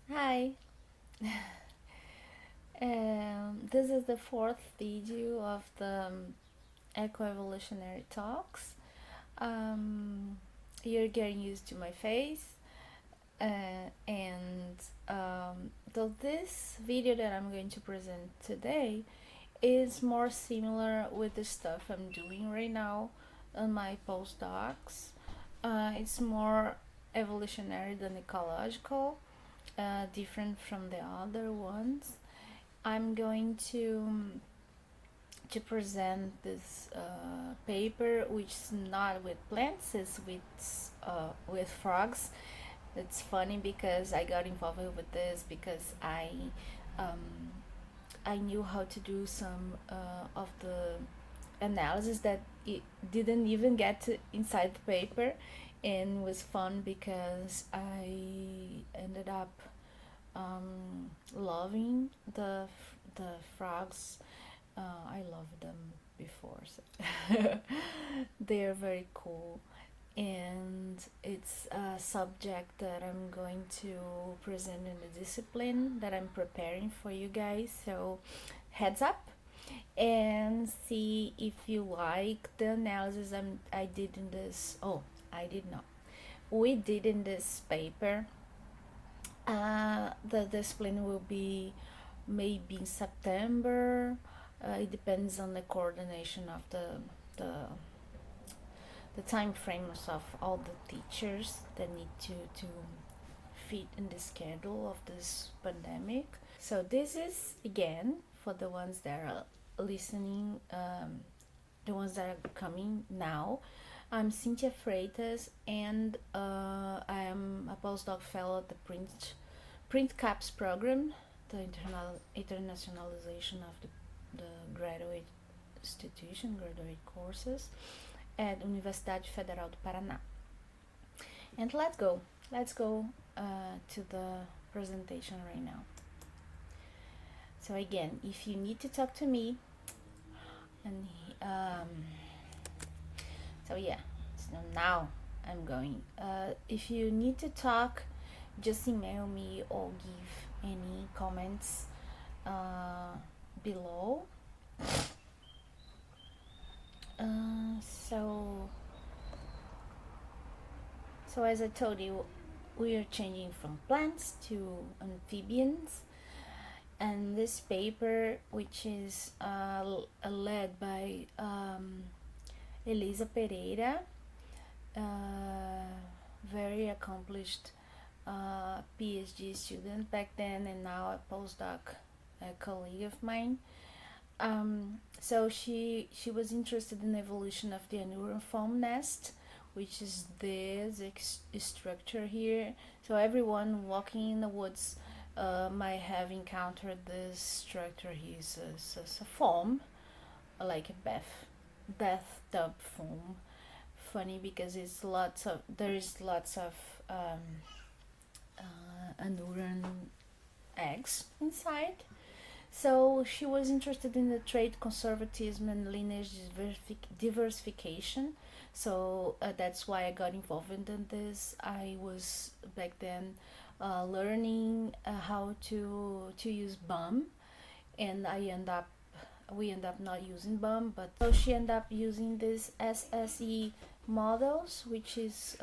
Hi. This is the fourth video of the EcoEvolutionary talks. Um, you're getting used to my face, and though this video that I'm going to present today is more similar with the stuff I'm doing right now on my postdocs. It's more evolutionary than ecological, different from the other ones. I'm going to present this paper, which is not with plants, it's with frogs. It's funny because I got involved with this because um, I knew how to do some of the analysis that it didn't even get to inside the paper, and was fun because I ended up loving the frogs. I loved them before, so they're very cool, and it's a subject that I'm going to present in the discipline that I'm preparing for you guys. So, heads up and see if you like the analysis I did in this. Oh, I did not. We did in this paper. The discipline will be maybe in September. It depends on the coordination of the the time frames of all the teachers that need to fit in the schedule of this pandemic. So this is again for the ones that are listening, the ones that are coming now. I'm Cynthia Freitas, and I am a postdoc fellow at the Print Caps program, the internationalization of the graduate institution, graduate courses at Universidade Federal do Paraná. And let's go to the presentation right now. So again, if you need to talk to me, and so yeah, so now I'm going. If you need to talk, just email me or give any comments below. So as I told you, we are changing from plants to amphibians, and this paper, which is led by Elisa Pereira, very accomplished PhD student back then, and now a postdoc, a colleague of mine. So she was interested in the evolution of the Anuran foam nest, which is this structure here. So everyone walking in the woods might have encountered this structure here. It's a foam, like a bathtub foam. Funny because there is lots of Anuran eggs inside. So she was interested in the trait conservatism and lineage diversification. So that's why I got involved in this. I was back then learning how to use BUM, and we end up not using BUM, but so she ended up using this SSE models, which is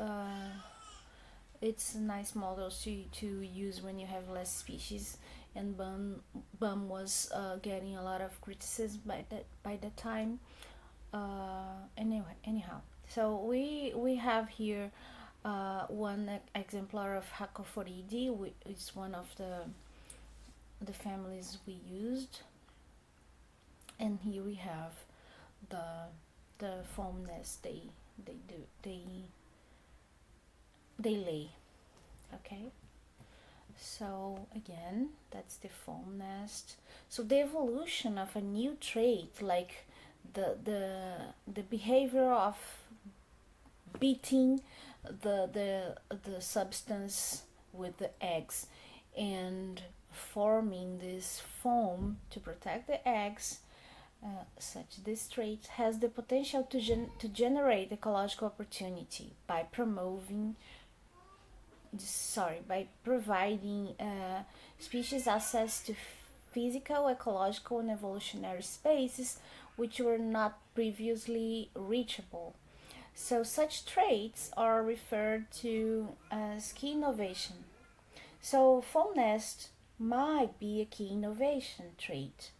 it's nice models to use when you have less species, and BUM was getting a lot of criticism by the time. Anyhow, so we have here one exemplar of Hacophoridae, which is one of the families we used, and here we have the foam nest they lay. Okay, so again, that's the foam nest. So the evolution of a new trait, like the behavior of beating the substance with the eggs and forming this foam to protect the eggs, such this trait has the potential to generate ecological opportunity by promoting by providing species access to physical, ecological, and evolutionary spaces which were not previously reachable. So, such traits are referred to as key innovation. So, foam nest might be a key innovation trait.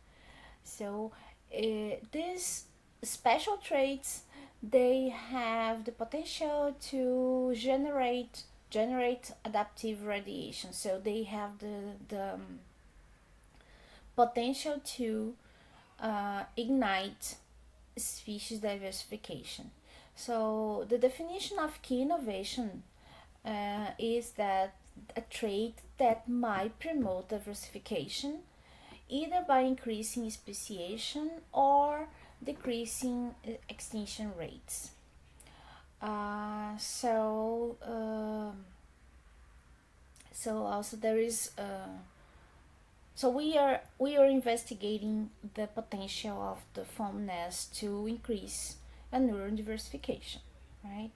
So, these special traits, they have the potential to generate adaptive radiation. So they have the potential to ignite species diversification. So the definition of key innovation is that a trait that might promote diversification either by increasing speciation or decreasing extinction rates. Uh, so, uh, so also there is so we are investigating the potential of the foam nest to increase Anuran diversification, right?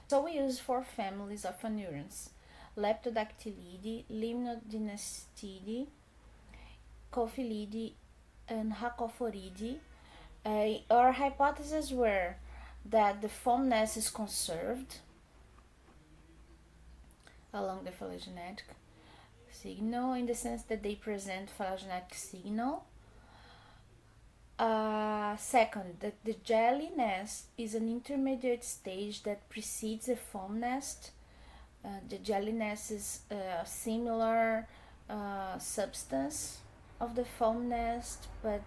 So we use four families of Anurans: Leptodactylidae, Limnodynestidae, Cophilidae, and Hacophoridae. Our hypotheses were that the foam nest is conserved along the phylogenetic signal in the sense that they present phylogenetic signal. Second, that the jelly nest is an intermediate stage that precedes the foam nest. The jelly nest is a similar substance of the foam nest, but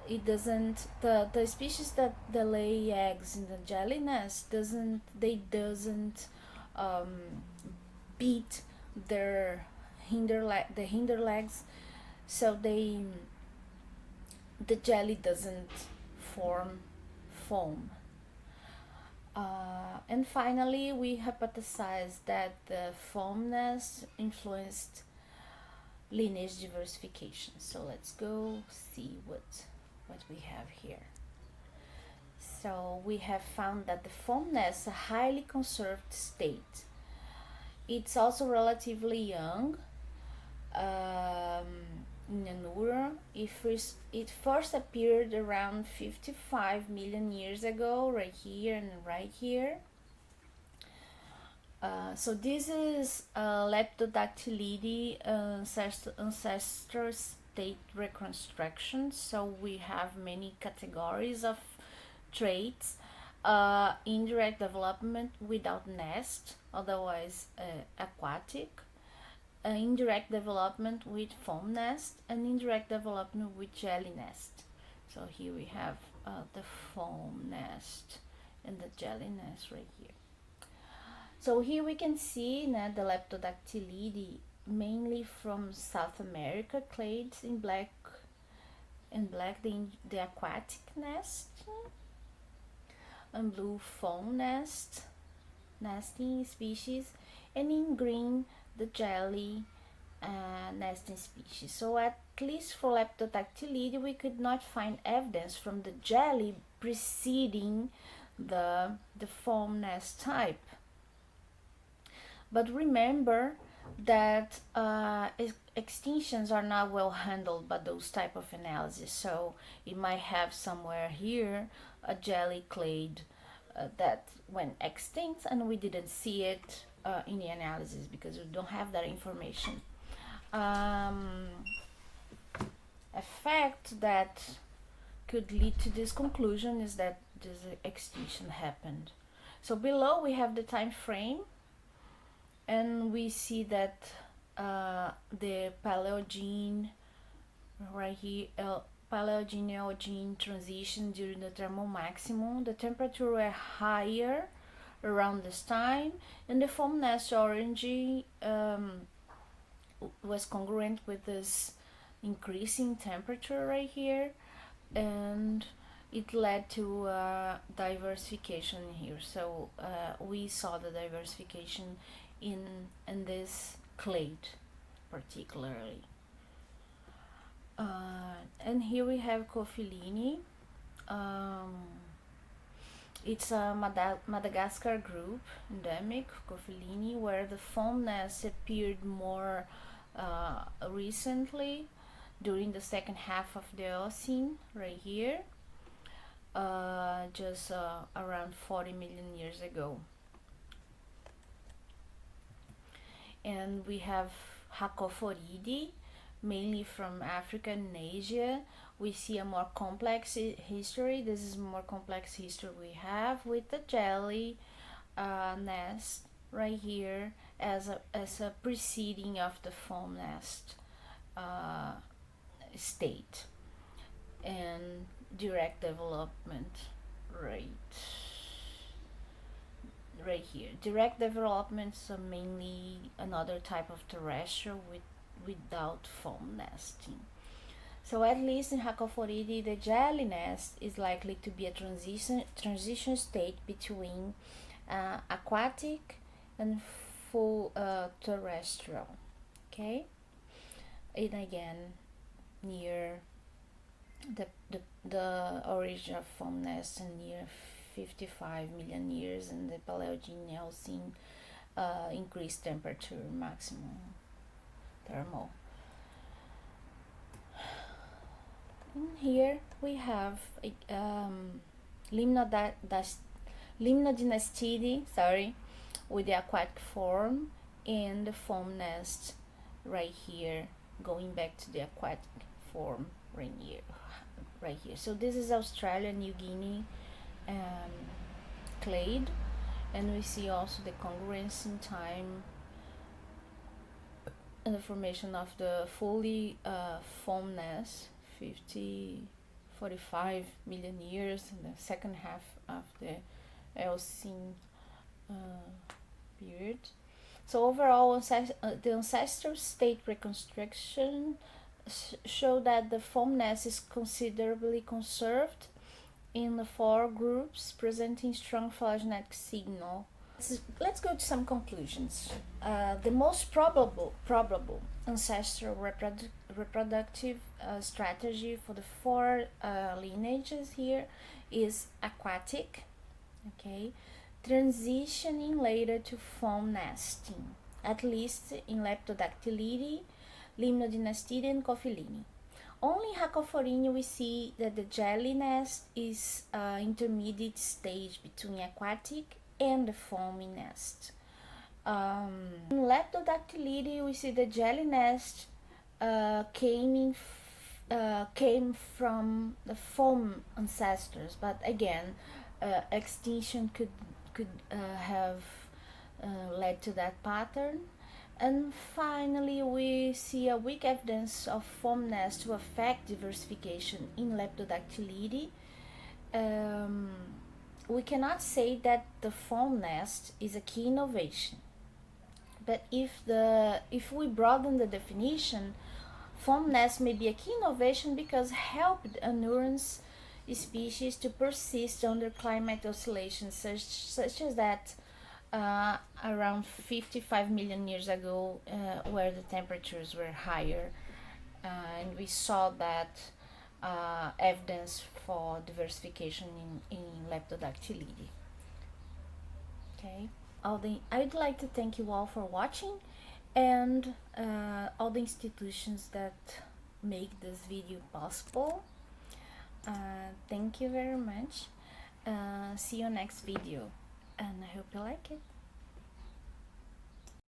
it doesn't. The species that lay eggs in the jelly nest doesn't um, beat their hinder legs, so the jelly doesn't form foam. And finally, we hypothesized that the foam nest influenced lineage diversification. So let's go see what we have here. So we have found that the foam nest is a highly conserved state. It's also relatively young. In Anura, it first appeared around 55 million years ago, right here and right here. So this is Leptodactylidae ancestor state reconstruction. So we have many categories of traits. Indirect development without nest, otherwise aquatic. Indirect development with foam nest, and indirect development with jelly nest. So here we have the foam nest and the jelly nest right here. So here we can see the Leptodactylidae, mainly from South America, clades in black the aquatic nest, and blue foam nesting species, and in green the jelly nesting species. So at least for Leptodactylidae, we could not find evidence from the jelly preceding the foam nest type. But remember that extinctions are not well handled by those type of analysis. So it might have somewhere here a jelly clade that went extinct, and we didn't see it in the analysis because we don't have that information. A fact that could lead to this conclusion is that this extinction happened. So below we have the time frame, and we see that the Paleogene right here, Paleogene-Eocene transition during the thermal maximum. The temperature were higher around this time, and the foam nest origin was congruent with this increasing temperature right here, and it led to diversification here. So we saw the diversification in this clade particularly. And here we have Cophilidae. It's a Madagascar group, endemic, Cophilini, where the foam nest appeared more recently during the second half of the Eocene, right here, just around 40 million years ago. And we have Hacophoridae, mainly from Africa and Asia. We see a more complex history. This is a more complex history we have with the jelly nest right here as a preceding of the foam nest state, and direct development right here. Direct developments are mainly another type of terrestrial without foam nesting. So at least in Hacophoridae, the jelly nest is likely to be a transition state between aquatic and full terrestrial. Okay, and again, near the origin of foam nest and near 55 million years in the Paleogene Eocene increased temperature maximum thermal. And here we have Limnodynastidea, with the aquatic form, and the foam nest right here, going back to the aquatic form right here. So this is Australia, New Guinea clade, and we see also the congruence in time and the formation of the fully foam nest, 45 million years in the second half of the Eocene period. So overall, the ancestral state reconstruction show that the foam nest is considerably conserved in the 4 groups, presenting strong phylogenetic signal. Let's go to some conclusions. The most probable ancestral reproductive strategy for the 4 lineages here is aquatic, okay, transitioning later to foam nesting, at least in Leptodactylidae, Limnodynastidea, and Cophilini. Only in Hacophoridae we see that the jelly nest is intermediate stage between aquatic and the foamy nest. In Leptodactylidae we see the jelly nest came from the foam ancestors, but again, extinction could have led to that pattern. And finally, we see a weak evidence of foam nest to affect diversification in Leptodactylidae. We cannot say that the foam nest is a key innovation, but if we broaden the definition, foam nest may be a key innovation because helped Anurans species to persist under climate oscillations such as that around 55 million years ago, where the temperatures were higher, and we saw that evidence for diversification in Leptodactylidae. Okay, I'd like to thank you all for watching, and all the institutions that make this video possible. Thank you very much. See you next video, and I hope you like it.